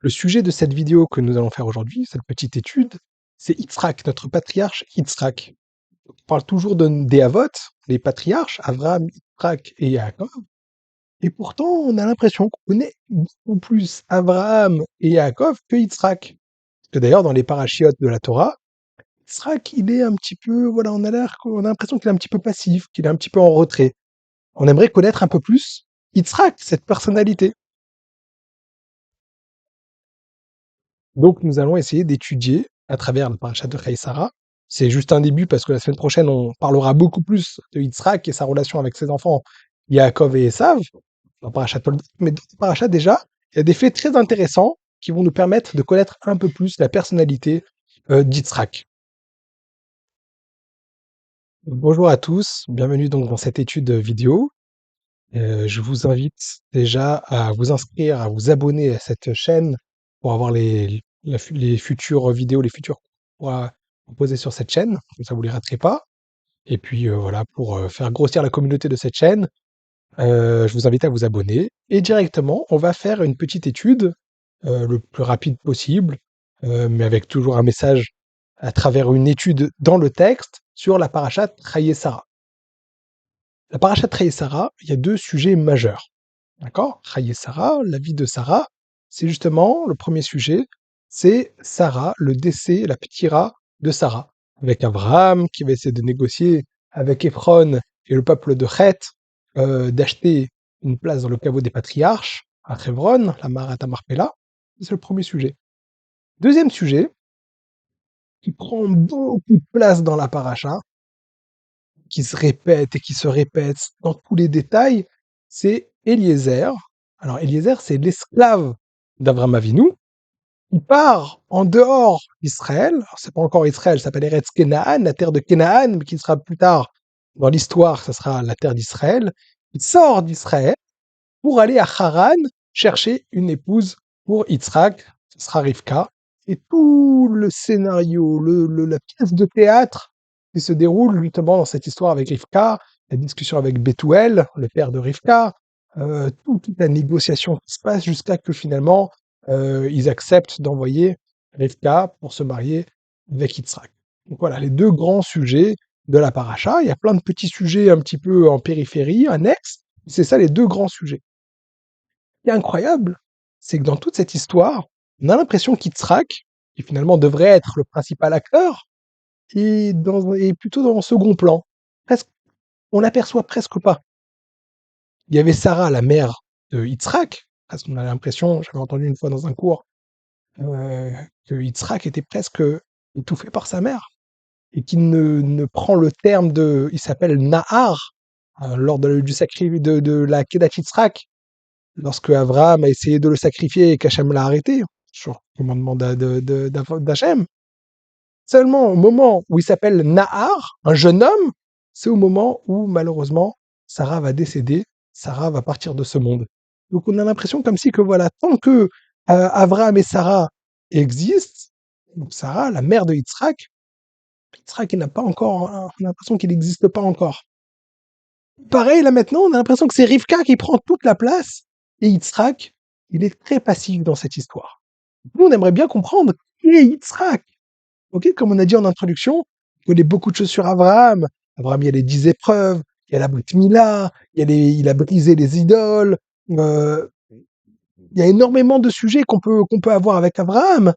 Le sujet de cette vidéo que nous allons faire aujourd'hui, cette petite étude, c'est Yitzhak, notre patriarche Yitzhak. On parle toujours des Avot, les patriarches, Avraham, Yitzhak et Yaakov. Et pourtant, on a l'impression qu'on connaît beaucoup plus Avraham et Yaakov que Yitzhak. Parce que d'ailleurs, dans les parachiotes de la Torah, Yitzhak, il est un petit peu, voilà, on a l'impression qu'il est un petit peu passif, qu'il est un petit peu en retrait. On aimerait connaître un peu plus Yitzhak, cette personnalité. Donc, nous allons essayer d'étudier à travers le parachat de Sarah. C'est juste un début parce que la semaine prochaine, on parlera beaucoup plus de Yitzhak et sa relation avec ses enfants, Yaakov et Esav, dans le parachat Toldos. Mais dans le parachat, déjà, il y a des faits très intéressants qui vont nous permettre de connaître un peu plus la personnalité d'Yitzhak. Bonjour à tous, bienvenue donc dans cette étude vidéo. Je vous invite déjà à vous inscrire, à vous abonner à cette chaîne pour avoir les futures vidéos, les futurs cours qu'on pourra proposer sur cette chaîne, comme ça vous les raterez pas. Et puis voilà, pour faire grossir la communauté de cette chaîne, je vous invite à vous abonner. Et directement, on va faire une petite étude le plus rapide possible, mais avec toujours un message à travers une étude dans le texte sur la parashat Sarah. La parashat Sarah, il y a deux sujets majeurs. D'accord? Sarah, la vie de Sarah, c'est justement le premier sujet, c'est Sarah, le décès, la ptira de Sarah, avec Abraham qui va essayer de négocier avec Ephron et le peuple de Chet d'acheter une place dans le caveau des patriarches à Hebron, la Marat Marpella. C'est le premier sujet. Deuxième sujet, qui prend beaucoup de place dans la paracha, qui se répète et qui se répète dans tous les détails, c'est Eliezer. Alors Eliezer, c'est l'esclave d'Avram Avinu. Il part en dehors d'Israël. Alors c'est pas encore Israël, ça s'appelle Eretz Kenaan, la terre de Kenaan, mais qui sera plus tard dans l'histoire, ça sera la terre d'Israël. Il sort d'Israël pour aller à Haran chercher une épouse pour Yitzhak, ce sera Rivka. Et tout le scénario, la pièce de théâtre qui se déroule justement dans cette histoire avec Rivka, la discussion avec Bethuel, le père de Rivka, toute la négociation qui se passe jusqu'à que finalement ils acceptent d'envoyer Rivka pour se marier avec Yitzhak. Donc voilà, les deux grands sujets de la paracha. Il y a plein de petits sujets un petit peu en périphérie, annexes. C'est ça les deux grands sujets. Ce qui est incroyable, c'est que dans toute cette histoire, on a l'impression qu'Yitzhak, qui finalement devrait être le principal acteur, est plutôt dans le second plan. Presque, on l'aperçoit presque pas. Il y avait Sarah, la mère de Yitzhak, parce qu'on a l'impression, j'avais entendu une fois dans un cours, que Yitzhak était presque étouffé par sa mère, et qu'il ne prend le terme de, il s'appelle Nahar, lors du sacrifice de la Kedat Yitzhak, lorsque Abraham a essayé de le sacrifier et qu'Hachem l'a arrêté, sur commandement d'Hachem, seulement au moment où il s'appelle Nahar, un jeune homme, c'est au moment où malheureusement Sarah va décéder, Sarah va partir de ce monde. Donc on a l'impression comme si que voilà, tant que Abraham et Sarah existent, donc Sarah, la mère de Yitzhak, Yitzhak il n'a pas encore, on a l'impression qu'il n'existe pas encore. Pareil, là maintenant, on a l'impression que c'est Rivka qui prend toute la place et Yitzhak, il est très passif dans cette histoire. Nous, on aimerait bien comprendre qui est Yitzhak. Ok, comme on a dit en introduction, on connaît beaucoup de choses sur Abraham. Abraham, il y a les 10 épreuves, il y a la Brit Mila, il a brisé les idoles. Il y a énormément de sujets qu'on peut avoir avec Abraham.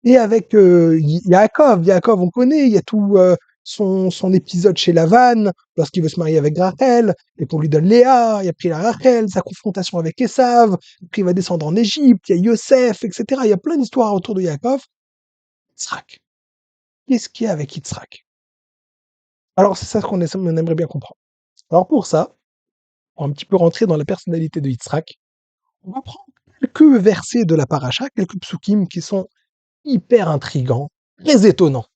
Et avec Yaakov, Yaakov, on connaît, il y a tout son épisode chez Lavan, lorsqu'il veut se marier avec Rachel, et qu'on lui donne Léa, il a pris la Rachel, sa confrontation avec Esav, puis il va descendre en Égypte, il y a Yosef, etc. Il y a plein d'histoires autour de Yaakov. Yitzhak. Qu'est-ce qu'il y a avec Yitzhak? Alors c'est ça on aimerait bien comprendre. Alors pour ça, pour un petit peu rentrer dans la personnalité de Yitzhak, on va prendre quelques versets de la paracha, quelques psukim qui sont hyper intrigants, très étonnants.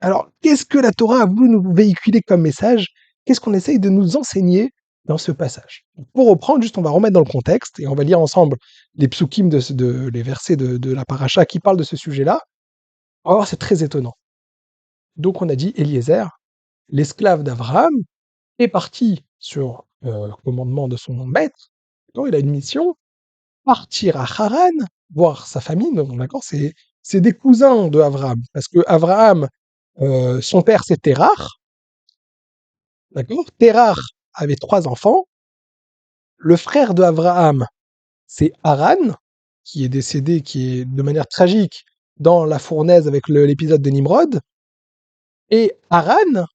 Alors, qu'est-ce que la Torah a voulu nous véhiculer comme message? Qu'est-ce qu'on essaye de nous enseigner dans ce passage? Pour reprendre, juste on va remettre dans le contexte et on va lire ensemble les psukim, les versets de la paracha qui parlent de ce sujet-là. On va voir, c'est très étonnant. Donc on a dit Eliezer, l'esclave d'Abraham, est parti sur commandement de son maître. Donc il a une mission, partir à Haran voir sa famille, donc, d'accord, c'est des cousins de Abraham, parce que Abraham, son père c'est Terah, d'accord? Terah avait 3 enfants. Le frère de Abraham, c'est Haran, qui est décédé, qui est de manière tragique dans la fournaise avec l'épisode de Nimrod. Et Haran,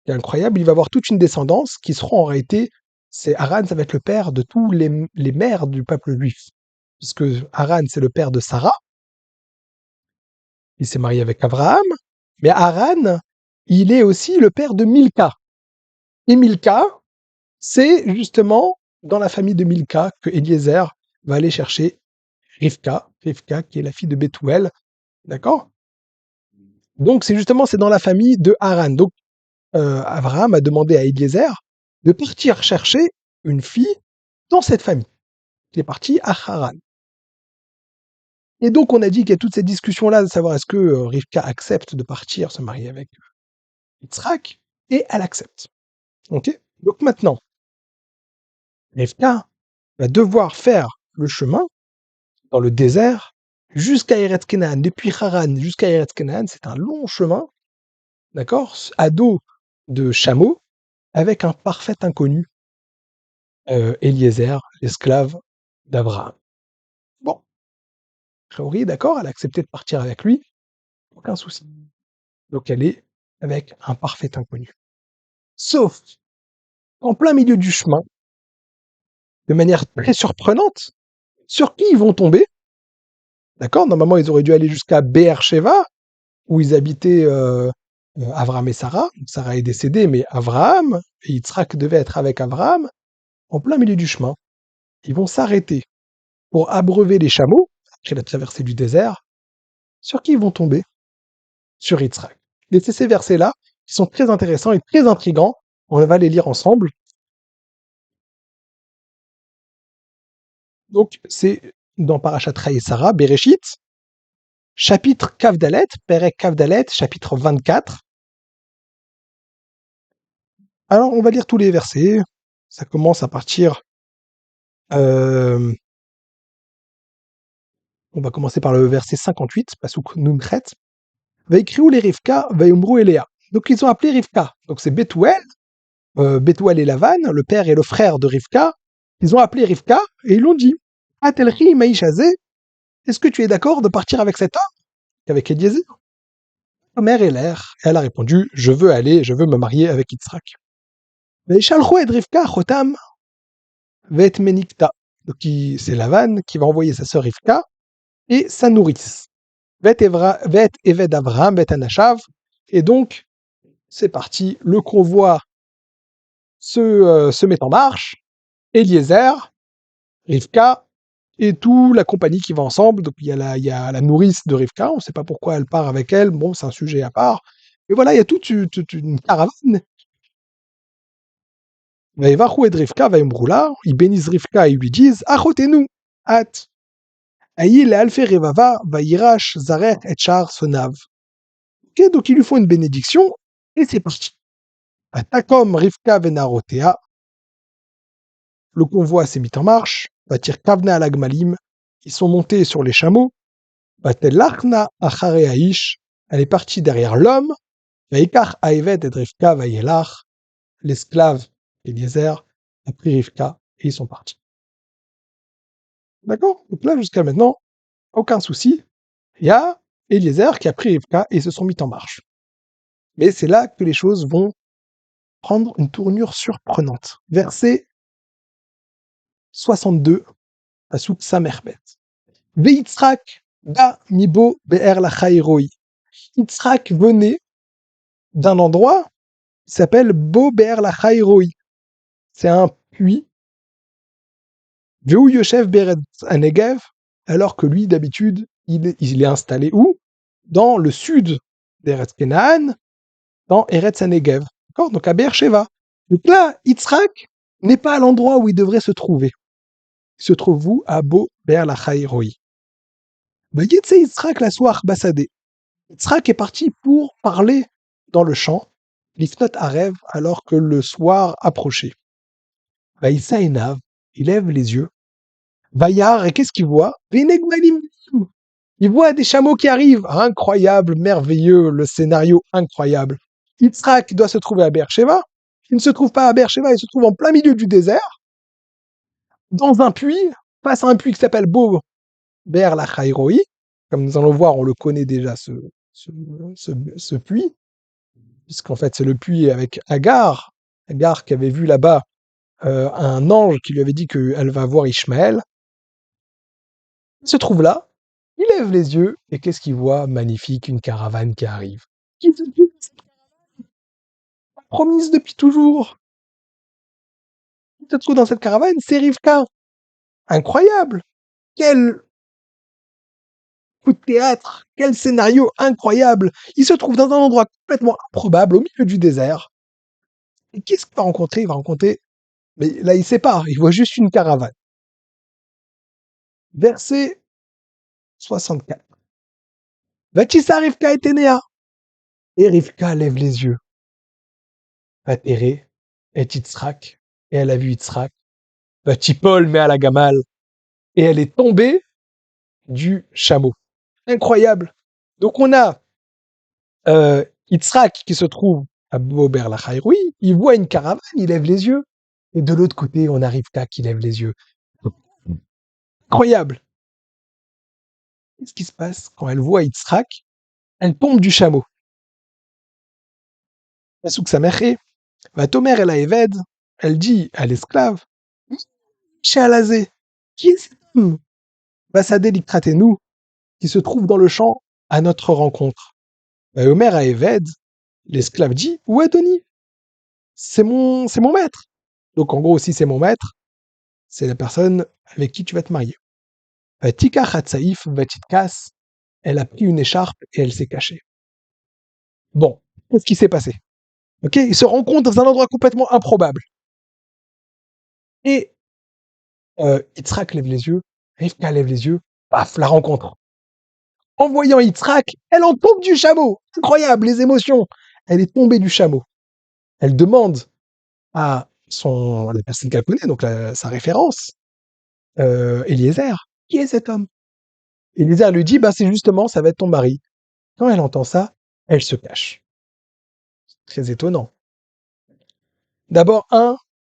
qui est incroyable, il va avoir toute une descendance qui seront en réalité, c'est Haran, ça va être le père de tous les mères du peuple juif, puisque Haran c'est le père de Sarah, il s'est marié avec Abraham, mais Haran, il est aussi le père de Milka. Et Milka, c'est justement dans la famille de Milka que Eliezer va aller chercher Rivka qui est la fille de Bethuel, d'accord? Donc c'est justement c'est dans la famille de Haran. Donc Abraham a demandé à Eliezer de partir chercher une fille dans cette famille. Il est parti à Haran. Et donc on a dit qu'il y a toute cette discussion-là de savoir est-ce que Rivka accepte de partir se marier avec Yitzhak, et elle accepte. Ok. Donc maintenant, Rivka va devoir faire le chemin dans le désert jusqu'à Eretz Kenaan. Depuis Haran jusqu'à Eretz Kenaan, c'est un long chemin, d'accord, à dos de chameau, avec un parfait inconnu, Eliezer, l'esclave d'Abraham. Bon, a priori, d'accord, elle a accepté de partir avec lui, aucun souci. Donc elle est avec un parfait inconnu. Sauf qu'en plein milieu du chemin, de manière très surprenante, sur qui ils vont tomber? D'accord, normalement ils auraient dû aller jusqu'à Be'er-Sheva, où ils habitaient Abraham et Sarah. Sarah est décédée, mais Abraham et Yitzhak devaient être avec Abraham. En plein milieu du chemin, ils vont s'arrêter pour abreuver les chameaux, après la traversée du désert. Sur qui ils vont tomber? Sur Yitzhak. Et c'est ces versets-là qui sont très intéressants et très intrigants. On va les lire ensemble. Donc, c'est dans Parashat Raï et Sarah, Bereshit, chapitre Kavdalet, Perek Kavdalet, chapitre 24. Alors, on va lire tous les versets. Ça commence à partir. euh, on va commencer par le verset 58, Pasuk Nunchet. Vaikriou les Rivka, Vaïumrou et Léa. Donc, ils ont appelé Rivka. Donc, c'est Bethuel, Bethuel et Lavan, le père et le frère de Rivka. Ils ont appelé Rivka et ils l'ont dit Atelchi Maïchazé, est-ce que tu es d'accord de partir avec cet homme, avec Eliezer? Ta mère est l'air. Et elle a répondu je veux aller, je veux me marier avec Yitzhak. Veishalchou et Rivka chotam vet menikta. Donc, c'est Lavan qui va envoyer sa sœur Rivka et sa nourrice. Vet Eved Avraham, vet Anashav. Et donc, c'est parti, le convoi se met en marche. Eliezer, Rivka et toute la compagnie qui va ensemble. Donc il y a la nourrice de Rivka, on ne sait pas pourquoi elle part avec elle, bon, c'est un sujet à part. Mais voilà, il y a toute une caravane. Vaïvarou et Rivka, Vaïmroula, ils bénissent Rivka et ils lui disent Achotenu, at, Aïe le Alfe Revava, Vaïrash, Zarek et Char Sonav. Ok, donc ils lui font une bénédiction et c'est parti. Atakom Rivka Venarotea, le convoi s'est mis en marche, Batir Kavna Alagmalim, ils sont montés sur les chameaux, Batelachna Achare Aish, elle est partie derrière l'homme, Vaikar Aeved et Rivka Vaïelach, l'esclave Eliezer a pris Rivka et ils sont partis. D'accord? Donc là, jusqu'à maintenant, aucun souci. Il y a Eliezer qui a pris Rivka et ils se sont mis en marche. Mais c'est là que les choses vont prendre une tournure surprenante. Verset 62, Pasuk Samerbet. Veitzrak da mibo be'er lachairoi. Yitzhak venait d'un endroit qui s'appelle Bo be'er lachairoi. C'est un puits. Vehu Yoshev be'eretz hanegev, alors que lui, d'habitude, il est installé où? Dans le sud d'Eretz Kenaan, dans Eretz Hanegev. D'accord? Donc à Beersheba. Donc là, Yitzhak n'est pas à l'endroit où il devrait se trouver. Il se trouve où? À Bo be'er lachairoi. Yitze Yitzhak la soir basadé. Yitzhak est parti pour parler dans le champ, l'ifnot Arev, alors que le soir approchait. Vaïssa Enav, il lève les yeux. Vaillard, et qu'est-ce qu'il voit? Vénégmalim. Il voit des chameaux qui arrivent. Incroyable, merveilleux, le scénario incroyable. Yitzhak doit se trouver à Beersheba. Il ne se trouve pas à Beersheba, il se trouve en plein milieu du désert, dans un puits, face à un puits qui s'appelle Beau Ber la Chairoi. Comme nous allons voir, on le connaît déjà, ce, ce puits, puisqu'en fait, c'est le puits avec Agar. Agar qui avait vu là-bas un ange qui lui avait dit qu'elle va voir Ishmaël. Il se trouve là, il lève les yeux, et qu'est-ce qu'il voit? Magnifique, une caravane qui arrive. Qui se trouve promise depuis toujours. Qui se trouve dans cette caravane? C'est Rivka. Incroyable! Quel coup de théâtre! Quel scénario incroyable! Il se trouve dans un endroit complètement improbable, au milieu du désert. Et qu'est-ce qu'il va rencontrer? Il va rencontrer... Mais là, il sait pas, il voit juste une caravane. Verset 64. Vatissa Rivka et Ténéa. Et Rivka lève les yeux. Vatéré et Yitzhak. Et elle a vu Yitzhak. Vatipol met à la gamale. Et elle est tombée du chameau. Incroyable. Donc on a Yitzhak qui se trouve à Bober la Chayroui, il voit une caravane, il lève les yeux. Et de l'autre côté, on a Rivka qui lève les yeux. Incroyable. Qu'est-ce qui se passe quand elle voit Yitzhak? Elle tombe du chameau. Pasuk Sameré, va Tomer el Eved, elle dit à l'esclave, Shalazé, qui est cet homme? Basadé Liktratenu, qui se trouve dans le champ à notre rencontre. Omer à Eved, l'esclave dit, où est Tony? C'est mon maître. Donc en gros, si c'est mon maître, c'est la personne avec qui tu vas te marier. Tika Khatsaïf Vatitkas, elle a pris une écharpe et elle s'est cachée. Bon, qu'est-ce qui s'est passé? Ok, ils se rencontrent dans un endroit complètement improbable. Et Yitzhak lève les yeux, Rivka lève les yeux, paf, la rencontre. En voyant Yitzhak, elle en tombe du chameau. Incroyable, les émotions. Elle est tombée du chameau. Elle demande à la personne qu'elle connaît, donc sa référence, Eliezer, qui est cet homme? Eliezer lui dit, bah, c'est justement, ça va être ton mari. Quand elle entend ça, elle se cache. Très étonnant. D'abord,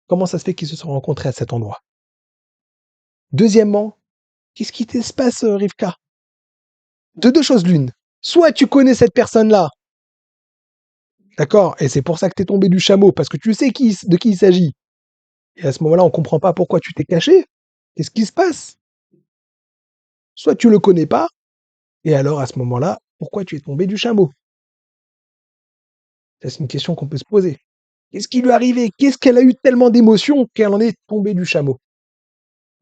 comment ça se fait qu'ils se sont rencontrés à cet endroit? Deuxièmement, qu'est-ce qui se passe, Rivka? De deux choses l'une. Soit tu connais cette personne-là, d'accord, et c'est pour ça que t'es tombé du chameau, parce que tu sais de qui il s'agit. Et à ce moment-là, on comprend pas pourquoi tu t'es caché. Qu'est-ce qui se passe? Soit tu le connais pas, et alors à ce moment-là, pourquoi tu es tombé du chameau? Ça, c'est une question qu'on peut se poser. Qu'est-ce qui lui est arrivé? Qu'est-ce qu'elle a eu tellement d'émotions qu'elle en est tombée du chameau?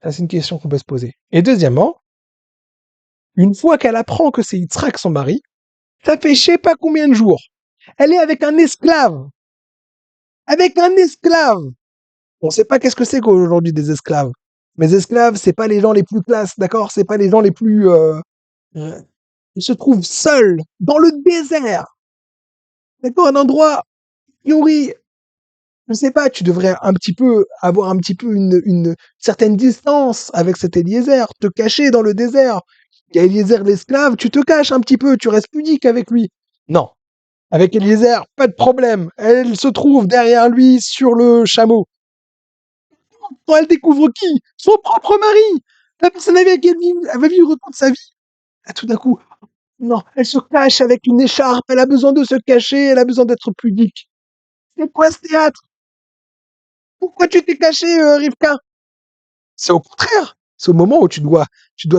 Ça, c'est une question qu'on peut se poser. Et deuxièmement, une fois qu'elle apprend que c'est Yitzhak son mari, ça fait je sais pas combien de jours. Elle est avec un esclave. Avec un esclave. On sait pas qu'est-ce que c'est qu'aujourd'hui des esclaves. Mais esclaves, c'est pas les gens les plus classes, d'accord? C'est pas les gens les plus... ils se trouvent seuls, dans le désert. D'accord? Un endroit, priori, je sais pas, tu devrais un petit peu avoir un petit peu une certaine distance avec cet Eliezer, te cacher dans le désert. Il y a Eliezer l'esclave, tu te caches un petit peu, tu restes pudique avec lui. Non. Avec Eliezer, pas de problème. Elle se trouve derrière lui sur le chameau. Quand elle découvre qui? Son propre mari! La personne avec laquelle elle va vivre toute sa vie. Et tout d'un coup, non, elle se cache avec une écharpe, elle a besoin de se cacher, elle a besoin d'être pudique. C'est quoi ce théâtre? Pourquoi tu t'es caché, Rivka? C'est au contraire. C'est au moment où tu dois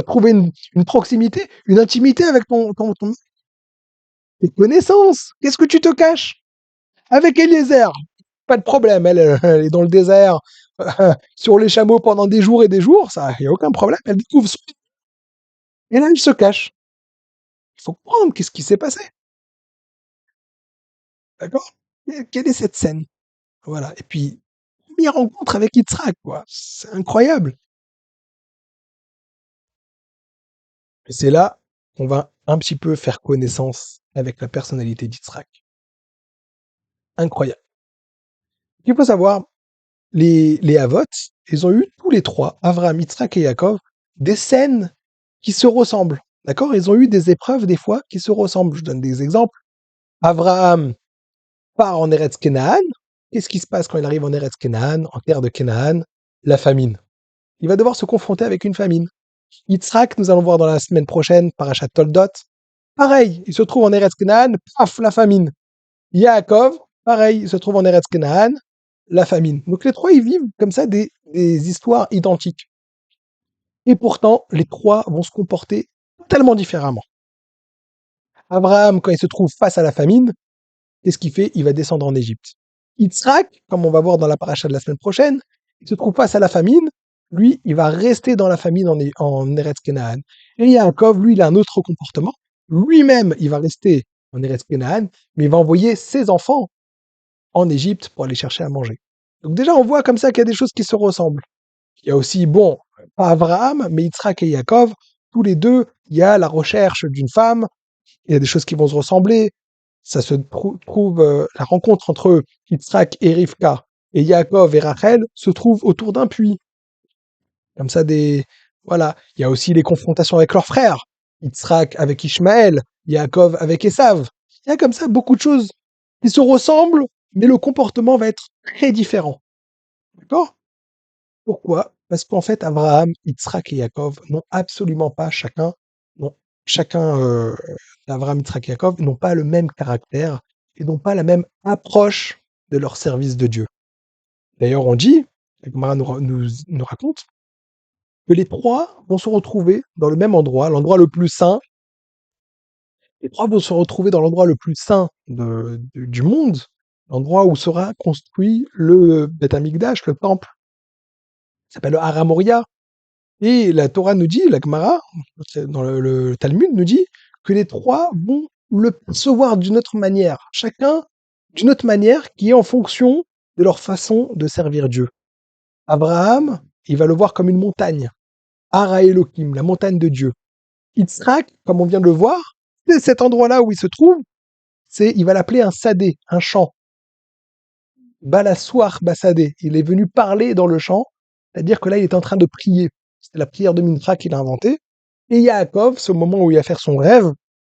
trouver une proximité, une intimité avec tes connaissances. Qu'est-ce que tu te caches? Avec Eliezer, pas de problème. Elle est dans le désert, sur les chameaux pendant des jours et des jours. Ça, il n'y a aucun problème. Elle découvre et là, elle se cache. Il faut comprendre qu'est-ce qui s'est passé. D'accord? Quelle est cette scène? Voilà. Et puis, première rencontre avec Yitzhak, quoi. C'est incroyable. Et c'est là qu'on va un petit peu faire connaissance avec la personnalité d'Yitzhak. Incroyable. Il faut savoir, les Havot, ils ont eu tous les trois, Avraham, Yitzhak et Yaakov, des scènes qui se ressemblent. D'accord? Ils ont eu des épreuves des fois qui se ressemblent. Je donne des exemples. Abraham part en Eretz Canaan. Qu'est-ce qui se passe quand il arrive en Eretz Canaan, en terre de Canaan? La famine. Il va devoir se confronter avec une famine. Yitzhak, nous allons voir dans la semaine prochaine, Parashat Toldot. Pareil, il se trouve en Eretz Canaan, paf, la famine. Yaakov, pareil, il se trouve en Eretz Canaan, la famine. Donc les trois, ils vivent comme ça des histoires identiques. Et pourtant, les trois vont se comporter tellement différemment. Abraham, quand il se trouve face à la famine, qu'est-ce qu'il fait? Il va descendre en Égypte. Yitzhak, comme on va voir dans la paracha de la semaine prochaine, il se trouve face à la famine. Lui, il va rester dans la famine en Eretz Canaan. Et Yaakov, lui, il a un autre comportement. Lui-même, il va rester en Eretz Canaan, mais il va envoyer ses enfants en Égypte pour aller chercher à manger. Donc déjà, on voit comme ça qu'il y a des choses qui se ressemblent. Il y a aussi, bon, pas Abraham, mais Yitzhak et Yaakov, tous les deux, il y a la recherche d'une femme, il y a des choses qui vont se ressembler. Ça se trouve, la rencontre entre Yitzhak et Rivka et Yaakov et Rachel se trouve autour d'un puits. Comme ça, voilà. Il y a aussi les confrontations avec leurs frères. Yitzhak avec Ishmaël, Yaakov avec Esav. Il y a comme ça beaucoup de choses qui se ressemblent, mais le comportement va être très différent. D'accord? Pourquoi? Parce qu'en fait, Abraham, Yitzhak et Yaakov n'ont absolument pas chacun, Abraham, Yitzhak et Yaakov n'ont pas le même caractère et n'ont pas la même approche de leur service de Dieu. D'ailleurs, on dit, la Gemara nous raconte, que les trois vont se retrouver dans le même endroit, l'endroit le plus saint. Les trois vont se retrouver dans l'endroit le plus saint du monde, l'endroit où sera construit le Beth Amikdash, le temple. Ça s'appelle le Har Moria. Et la Torah nous dit, la Gemara, dans le Talmud nous dit, que les trois vont le percevoir d'une autre manière, chacun d'une autre manière qui est en fonction de leur façon de servir Dieu. Abraham, il va le voir comme une montagne, Ara Elohim, la montagne de Dieu. Yitzhak, comme on vient de le voir, c'est cet endroit-là où il se trouve, il va l'appeler un sadé, un champ. Balassoir Bassadé, il est venu parler dans le champ, c'est-à-dire que là, il est en train de prier. C'est la prière de Mincha qu'il a inventée. Et Yaakov, ce moment où il va faire son rêve,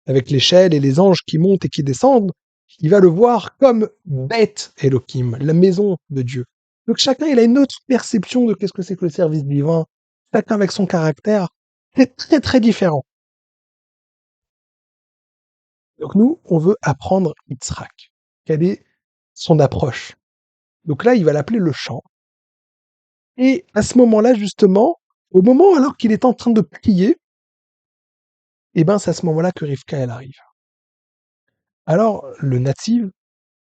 avec l'échelle et les anges qui montent et qui descendent, il va le voir comme Beth Elohim, la maison de Dieu. Donc chacun, il a une autre perception de qu'est-ce que c'est que le service divin, chacun avec son caractère. C'est très très différent. Donc nous, on veut apprendre Yitzhak. Quelle est son approche? Donc là, il va l'appeler le chant. Et à ce moment-là, justement, au moment alors qu'il est en train de prier, eh ben, c'est à ce moment-là que Rivka, elle arrive. Alors, le natif,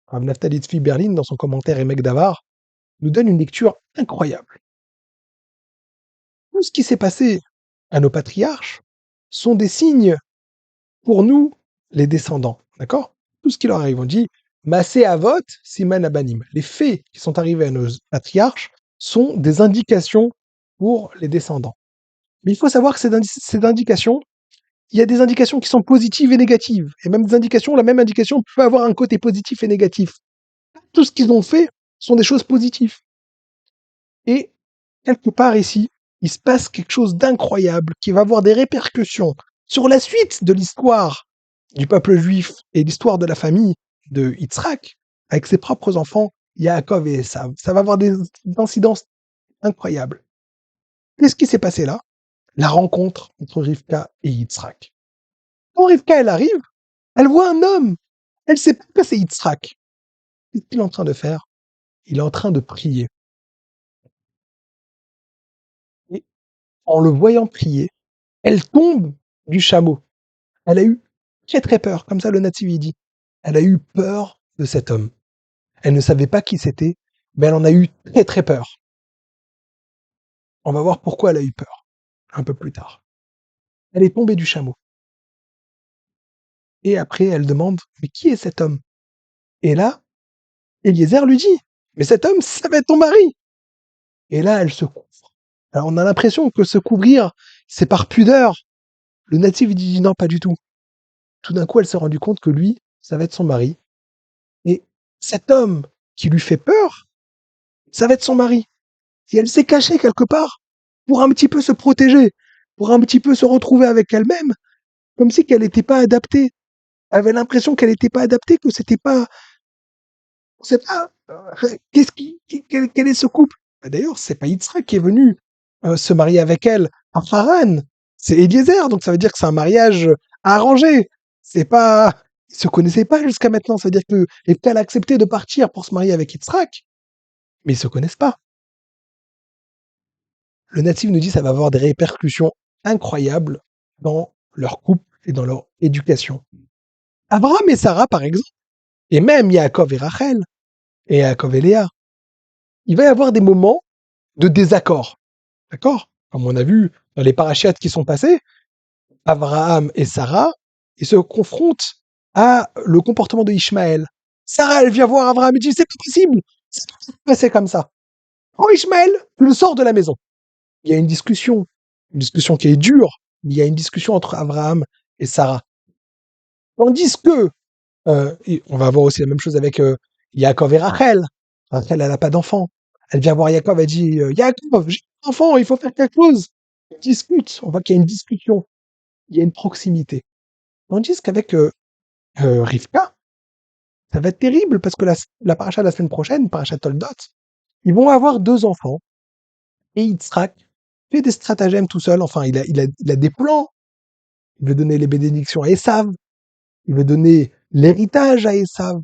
Rav Naftali Tzvi Berlin, dans son commentaire Emek Davar, nous donne une lecture incroyable. Tout ce qui s'est passé à nos patriarches sont des signes pour nous, les descendants. D'accord? Tout ce qui leur arrive. On dit Masé Avot, Siman Abanim. Les faits qui sont arrivés à nos patriarches sont des indications pour les descendants. Mais il faut savoir que ces indications, il y a des indications qui sont positives et négatives. Et même des indications, la même indication peut avoir un côté positif et négatif. Tout ce qu'ils ont fait sont des choses positives. Et quelque part ici, il se passe quelque chose d'incroyable qui va avoir des répercussions sur la suite de l'histoire du peuple juif et l'histoire de la famille de Yitzhak avec ses propres enfants, Yaakov et Esav. Ça va avoir des incidences incroyables. Qu'est-ce qui s'est passé là? La rencontre entre Rivka et Yitzhak. Quand Rivka, elle arrive, elle voit un homme. Elle sait pas que c'est Yitzhak. Qu'est-ce qu'il est en train de faire? Il est en train de prier. Et en le voyant prier, elle tombe du chameau. Elle a eu très très peur, comme ça le natif il dit. Elle a eu peur de cet homme. Elle ne savait pas qui c'était, mais elle en a eu très très peur. On va voir pourquoi elle a eu peur, un peu plus tard. Elle est tombée du chameau. Et après, elle demande, mais qui est cet homme? Et là, Eliezer lui dit, mais cet homme, ça va être ton mari. Et là, elle se couvre. Alors on a l'impression que se couvrir, c'est par pudeur. Le natif il dit non, pas du tout. Tout d'un coup, elle s'est rendue compte que lui, ça va être son mari. Et cet homme qui lui fait peur, ça va être son mari. Et elle s'est cachée quelque part pour un petit peu se protéger. pour un petit peu se retrouver avec elle-même, comme si qu'elle n'était pas adaptée. Elle avait l'impression qu'elle n'était pas adaptée, que c'était pas, on sait pas, quel est ce couple? Bah, d'ailleurs, c'est pas Yitzhak qui est venu se marier avec elle à Haran, c'est Eliezer, donc ça veut dire que c'est un mariage arrangé. C'est pas, ils se connaissaient pas jusqu'à maintenant, ça veut dire que Rivka a accepté de partir pour se marier avec Yitzhak, mais ils se connaissent pas. Le natif nous dit que ça va avoir des répercussions incroyables dans leur couple et dans leur éducation. Abraham et Sarah, par exemple, et même Yaakov et Rachel, et Yaakov et Léa, il va y avoir des moments de désaccord. D'accord? Comme on a vu dans les parashiats qui sont passés, Abraham et Sarah, ils se confrontent à le comportement de Ishmaël. Sarah, elle vient voir Abraham et dit, c'est pas possible, c'est pas passé comme ça. Oh Ishmaël, tu le sors de la maison. Il y a une discussion qui est dure, mais il y a une discussion entre Abraham et Sarah. Tandis que, et on va avoir aussi la même chose avec Yaakov et Rachel. Rachel, elle n'a pas d'enfant. Elle vient voir Yaakov, elle dit, Yaakov, j'ai un enfant, il faut faire quelque chose. Ils discutent, on voit qu'il y a une discussion, il y a une proximité. Tandis qu'avec Rivka, ça va être terrible parce que la paracha de la semaine prochaine, paracha Toldot, ils vont avoir deux enfants et Yitzhak fait des stratagèmes tout seul. Enfin, il a des plans. Il veut donner les bénédictions à Esav. Il veut donner l'héritage à Esav.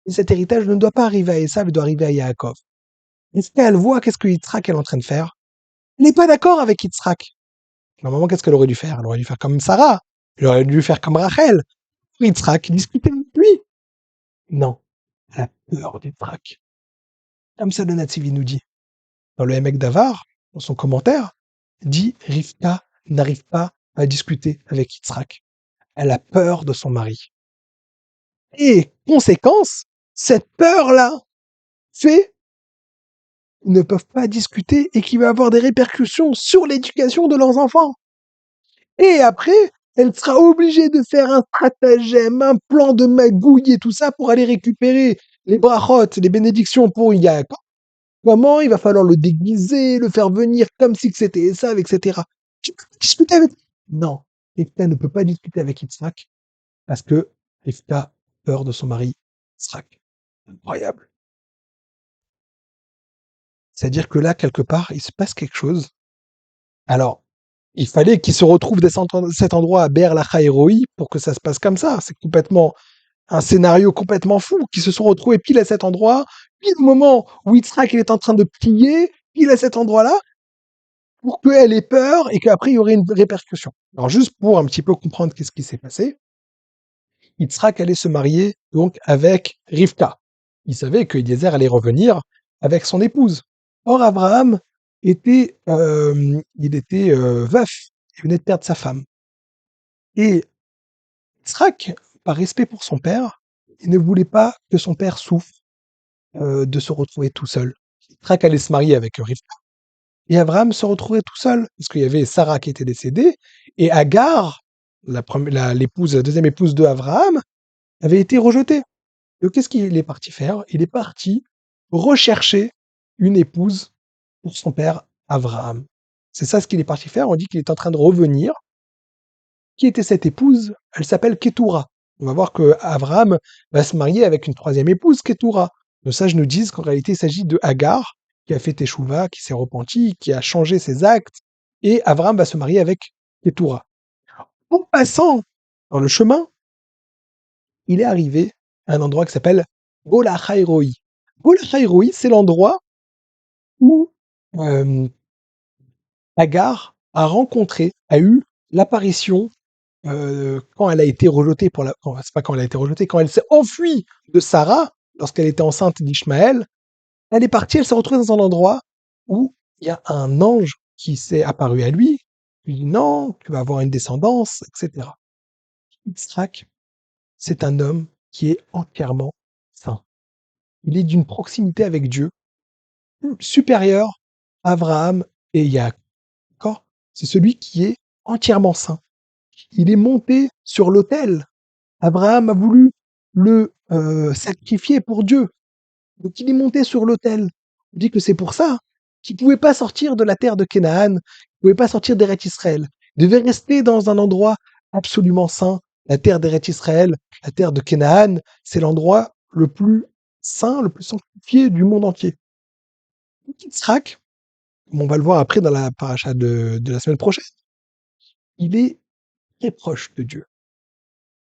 Et cet héritage ne doit pas arriver à Esav, il doit arriver à Yaakov. Est-ce qu'elle voit qu'est-ce que Yitzhak est en train de faire? Elle n'est pas d'accord avec Yitzhak. Normalement, qu'est-ce qu'elle aurait dû faire? Elle aurait dû faire comme Sarah. Elle aurait dû faire comme Rachel. Yitzhak, discuter avec lui. Non. Elle a peur d'Yitzhak. Comme ça, le Natsivi nous dit. Dans le Emek Davar, dans son commentaire, dit Rivka n'arrive pas à discuter avec Yitzhak. Elle a peur de son mari. Et conséquence, cette peur-là fait qu'ils ne peuvent pas discuter et qui va avoir des répercussions sur l'éducation de leurs enfants. Et après, elle sera obligée de faire un stratagème, un plan de magouille et tout ça pour aller récupérer les brachot, les bénédictions pour Yaakov. Comment il va falloir le déguiser, le faire venir comme si c'était Esav, etc. Tu peux discuter avec... Non, Rivka ne peut pas discuter avec Yitzhak parce que Rivka a peur de son mari Yitzhak. Incroyable. C'est-à-dire que là, quelque part, il se passe quelque chose. Alors, il fallait qu'il se retrouve cet endroit à Ber Lacha Roi pour que ça se passe comme ça. C'est complètement un scénario complètement fou, qui se sont retrouvés pile à cet endroit, pile au moment où Yitzhak il est en train de plier, pile à cet endroit-là, pour qu'elle ait peur et qu'après il y aurait une répercussion. Alors juste pour un petit peu comprendre qu'est-ce qui s'est passé, Yitzhak allait se marier donc avec Rivka. Il savait que Eliezer allait revenir avec son épouse. Or Abraham il était veuf, il venait de perdre sa femme. Et Yitzhak, par respect pour son père, il ne voulait pas que son père souffre de se retrouver tout seul. Yitzhak allait se marier avec Rivka et Abraham se retrouvait tout seul parce qu'il y avait Sarah qui était décédée et Agar, la deuxième épouse de Abraham, avait été rejetée. Donc qu'est-ce qu'il est parti faire? Il est parti rechercher une épouse pour son père Abraham. C'est ça ce qu'il est parti faire. On dit qu'il est en train de revenir. Qui était cette épouse? Elle s'appelle Ketura. On va voir que Abraham va se marier avec une troisième épouse, Ketura. Nos sages nous disent qu'en réalité, il s'agit de Hagar, qui a fait Teshuvah, qui s'est repenti, qui a changé ses actes, et Abraham va se marier avec Ketura. En passant dans le chemin, il est arrivé à un endroit qui s'appelle Golachai-Roi. Golachai-Roi, c'est l'endroit où euh, Hagar a eu l'apparition quand elle a été rejetée c'est pas quand elle a été rejetée, quand elle s'est enfuie de Sarah lorsqu'elle était enceinte d'Ishmaël, elle est partie, elle s'est retrouvée dans un endroit où il y a un ange qui s'est apparu à lui, lui dit non, tu vas avoir une descendance, etc. Yitzhak, c'est un homme qui est entièrement saint. Il est d'une proximité avec Dieu supérieure à Abraham et Yaakov. D'accord. C'est celui qui est entièrement saint. Il est monté sur l'autel. Abraham a voulu le sacrifier pour Dieu. Donc il est monté sur l'autel. On dit que c'est pour ça qu'il ne pouvait pas sortir de la terre de Canaan, pouvait pas sortir d'Eretz Israël. Il devait rester dans un endroit absolument saint. La terre d'Eretz Israël, la terre de Canaan, c'est l'endroit le plus saint, le plus sanctifié du monde entier. Yitzhak, comme on va le voir après dans la paracha de la semaine prochaine, il est très proche de Dieu.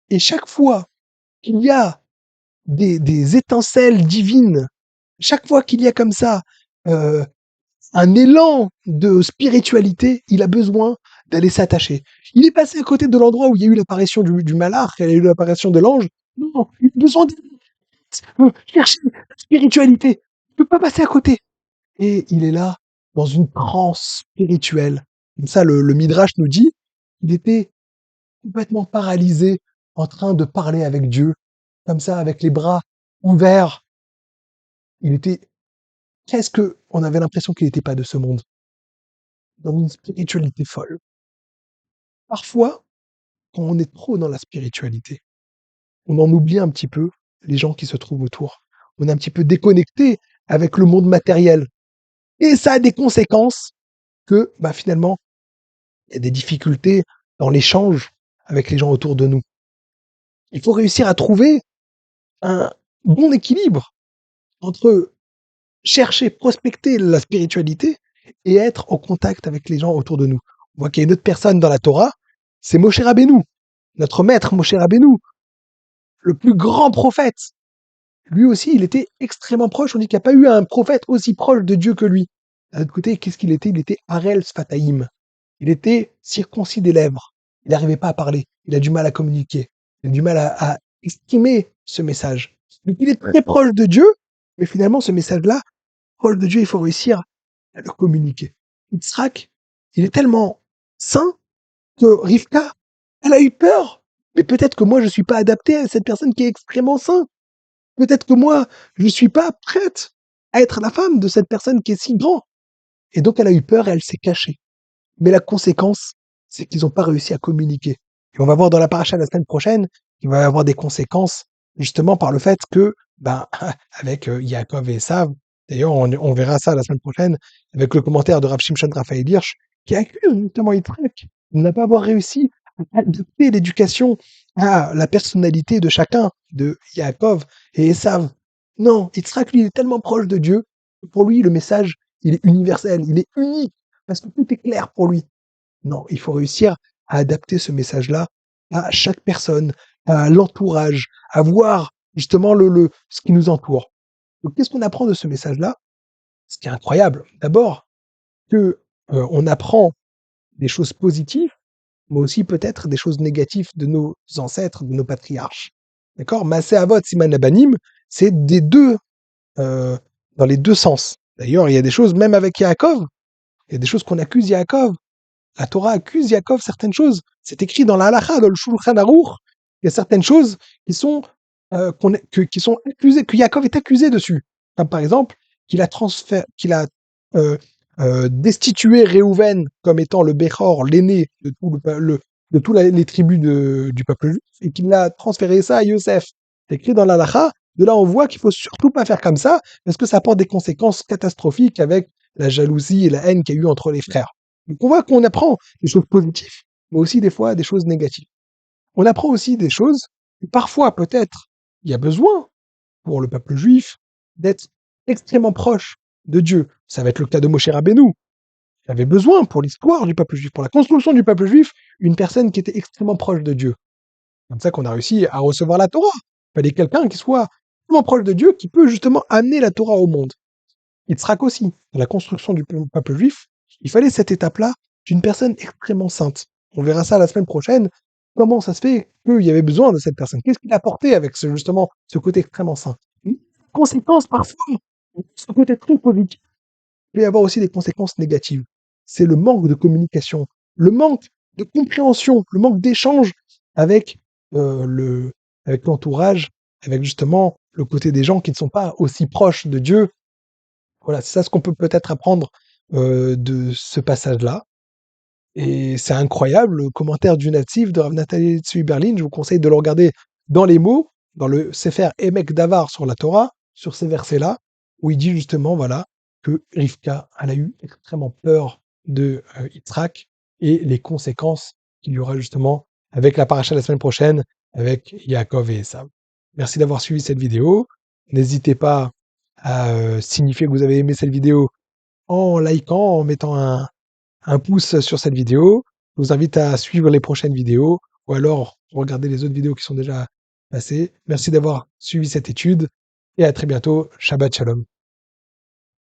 Et chaque fois qu'il y a des étincelles divines, chaque fois qu'il y a comme ça euh, un élan de spiritualité, il a besoin d'aller s'attacher. Il est passé à côté de l'endroit où il y a eu l'apparition du malach, il y a eu l'apparition de l'ange. Non, il a besoin de chercher la spiritualité. Il ne peut pas passer à côté. Et il est là, dans une transe spirituelle. Comme ça, le Midrash nous dit, il était complètement paralysé, en train de parler avec Dieu, comme ça, avec les bras ouverts. Il était presque, on avait l'impression qu'il n'était pas de ce monde, dans une spiritualité folle. Parfois, quand on est trop dans la spiritualité, on en oublie un petit peu les gens qui se trouvent autour. On est un petit peu déconnecté avec le monde matériel. Et ça a des conséquences que, bah, finalement, il y a des difficultés dans l'échange avec les gens autour de nous. Il faut réussir à trouver un bon équilibre entre chercher, prospecter la spiritualité et être en contact avec les gens autour de nous. On voit qu'il y a une autre personne dans la Torah, c'est Moshe Rabbeinu, notre maître Moshe Rabbeinu, le plus grand prophète. Lui aussi, il était extrêmement proche. On dit qu'il n'y a pas eu un prophète aussi proche de Dieu que lui. D'un autre côté, qu'est-ce qu'il était? Il était Harel Sfataïm. Il était circoncis des lèvres. Il n'arrivait pas à parler. Il a du mal à communiquer. Il a du mal à exprimer ce message. Donc il est très proche de Dieu, mais finalement, ce message-là, proche de Dieu, il faut réussir à le communiquer. Yitzhak, il est tellement saint que Rivka, elle a eu peur. Mais peut-être que moi, je suis pas adapté à cette personne qui est extrêmement sainte. Peut-être que moi, je ne suis pas prête à être la femme de cette personne qui est si grand. Et donc, elle a eu peur et elle s'est cachée. Mais la conséquence, c'est qu'ils n'ont pas réussi à communiquer. Et on va voir dans la paracha la semaine prochaine qu'il va y avoir des conséquences, justement par le fait que, ben, avec Yaakov et Esav, d'ailleurs, on verra ça la semaine prochaine, avec le commentaire de Rav Shimshon Raphaël Hirsch, qui accuse justement Yitzhak de ne pas avoir réussi à adapter l'éducation à la personnalité de chacun, de Yaakov et Esav. Non, Yitzhak, lui, il est tellement proche de Dieu, que pour lui, le message, il est universel, il est unique, parce que tout est clair pour lui. Non, il faut réussir à adapter ce message-là à chaque personne, à l'entourage, à voir justement ce qui nous entoure. Donc, qu'est-ce qu'on apprend de ce message-là? Ce qui est incroyable, d'abord, que on apprend des choses positives, mais aussi peut-être des choses négatives de nos ancêtres, de nos patriarches. D'accord? Maaseh Avot, Siman Abanim, c'est des deux, euh, dans les deux sens. D'ailleurs, il y a des choses, même avec Yaakov, il y a des choses qu'on accuse Yaakov. La Torah accuse Yaakov certaines choses. C'est écrit dans la Halacha, dans le Shulchan Aruch. Il y a certaines choses qui sont, qui sont accusées, que Yaakov est accusé dessus. Comme par exemple, qu'il a euh, destitué Réhouven comme étant le Béchor, l'aîné de de toutes les tribus du peuple juif, et qu'il a transféré ça à Yosef. C'est écrit dans la Halacha. De là, on voit qu'il faut surtout pas faire comme ça, parce que ça apporte des conséquences catastrophiques avec la jalousie et la haine qu'il y a eu entre les frères. Donc on voit qu'on apprend des choses positives, mais aussi des fois des choses négatives. On apprend aussi des choses que parfois, peut-être, il y a besoin pour le peuple juif d'être extrêmement proche de Dieu. Ça va être le cas de Moshe Rabbeinu. Il avait besoin pour l'histoire du peuple juif, pour la construction du peuple juif, une personne qui était extrêmement proche de Dieu. C'est comme ça qu'on a réussi à recevoir la Torah. Il fallait quelqu'un qui soit extrêmement proche de Dieu, qui peut justement amener la Torah au monde. Yitzhak aussi, dans la construction du peuple juif, il fallait cette étape-là d'une personne extrêmement sainte. On verra ça la semaine prochaine. Comment ça se fait qu'il y avait besoin de cette personne? Qu'est-ce qu'il a apporté avec justement ce côté extrêmement saint? Conséquences parfois, ce côté très positif, il peut y avoir aussi des conséquences négatives. C'est le manque de communication, le manque de compréhension, le manque d'échange avec avec l'entourage, avec justement le côté des gens qui ne sont pas aussi proches de Dieu. Voilà, c'est ça ce qu'on peut peut-être apprendre de ce passage-là. Et c'est incroyable, le commentaire du natif de Rav Nathalie Tzvi Berlin, je vous conseille de le regarder dans les mots, dans le Sefer Emek Davar sur la Torah, sur ces versets-là, où il dit justement, voilà, que Rivka, elle a eu extrêmement peur de Yitzhak et les conséquences qu'il y aura justement avec la paracha la semaine prochaine, avec Yaakov et Esav. Merci d'avoir suivi cette vidéo. N'hésitez pas à signifier que vous avez aimé cette vidéo en likant, en mettant un pouce sur cette vidéo. Je vous invite à suivre les prochaines vidéos ou alors regarder les autres vidéos qui sont déjà passées. Merci d'avoir suivi cette étude et à très bientôt. Shabbat Shalom.